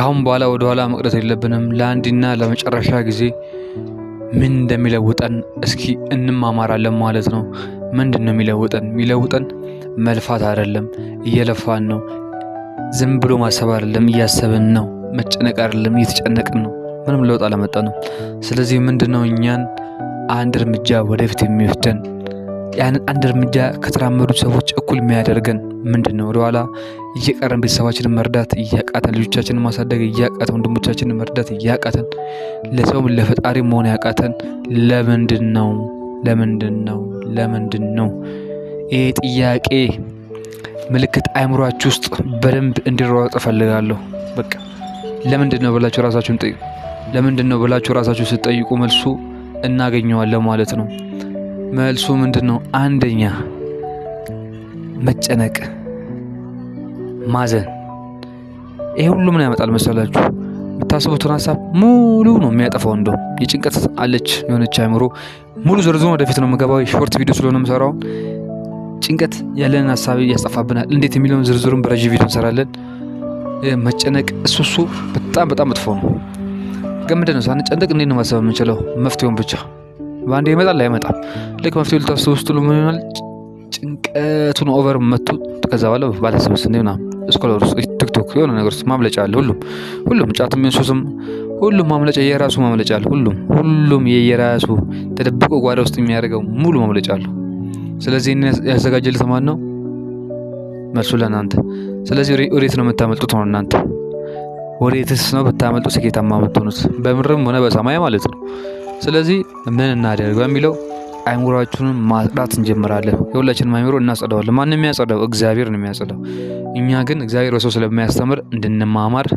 ካሁን በኋላ ወደ ኋላ መቅረት የለብንም። ለአንድና ለመጨረሻ ጊዜ ምን እንደሚለውጠን እስኪ እንማማራለን ማለት ነው። ምንድነው የሚለውጠን? መልፋት አይደለም፣ እየለፋን ነው። ዝም ብሎ ማሰብ አይደለም፣ እያሰብን ነው። መጨነቅ አይደለም፣ እየተጨነቅን ነው። ምንም ለውጥ አላመጣንም። ስለዚህ ምንድነው እኛን አንድ እርምጃ ወደፊት የሚወስደን ያንን አንድ እርምጃ ከተራመዱ ሰዎች እኩል የሚያደርገን ምንድነው? ወደኋላ እየቀረን ቤተሰባችንን መርዳት እያቃተን፣ ልጆቻችንን ማሳደግ እያቃተን፣ ወንድሞቻችንን መርዳት እያቃተን፣ ለሰውም ለፈጣሪ መሆን ያቃተን ለምንድን ነው? ይሄ ጥያቄ ምልክት አእምሯችሁ ውስጥ በደንብ እንዲሯጥ እፈልጋለሁ። በቃ ለምንድነው ብላችሁ ራሳችሁን ጠይቁ። ለምንድነው ብላችሁ ራሳችሁ ስትጠይቁ መልሱ እናገኘዋለን ማለት ነው። መልሱ ምንድነው? አንደኛ መጨነቅ፣ ማዘን። ይሄ ሁሉ ምን ያመጣል መሰላችሁ? የምታስቡትን ሀሳብ ሙሉ ነው የሚያጠፋው። እንደው የጭንቀት አለች የሆነች አእምሮ ሙሉ ዝርዝሩን ወደፊት ነው የምገባው። ሾርት ቪዲዮ ስለሆነ የምሰራው ጭንቀት ያለንን ሀሳብ ያስጠፋብናል። እንዴት የሚለውን ዝርዝሩን በረጅም ቪዲዮ እንሰራለን። መጨነቅ እሱ በጣም መጥፎ ነው። ግን ምንድነው ሳንጨነቅ እንዴት ነው ማሰብ የምንችለው? መፍትሄውን ብቻ በአንዴ ይመጣል አይመጣም። ልክ መፍትሄው ልታስቡ ውስጥ ምን ይሆናል? ጭንቀቱን ኦቨር መጥቶ ከዛ በኋላ ባላሰብስ እንደና ስኮላር ቲክቶክ የሆነ ነገር ማምለጫ አለ። ሁሉም ጫትም ሱስም ሁሉም ማምለጫ የራሱ ማምለጫ አለ። ሁሉም የራሱ ተደብቆ ጓዳ ውስጥ የሚያደርገው ሙሉ ማምለጫ አለ። ስለዚህ እኔ ያዘጋጀልት ማን ነው? መልሱ ለእናንተ። ስለዚህ ወዴት ነው የምታመልጡት ነው እናንተ? ወዴትስ ነው ብታመልጡ ስኬታማ የምትሆኑት? በምድርም ሆነ በሰማይ ማለት ነው። ስለዚህ ምን እናደርግ በሚለው አእምሮአችንን ማጽዳት እንጀምራለን። የሁላችንም አእምሮ እናጸዳዋለን። ማንም የሚያጸዳው እግዚአብሔር ነው የሚያጸዳው። እኛ ግን እግዚአብሔር በሰው ስለሚያስተምር እንድንማማር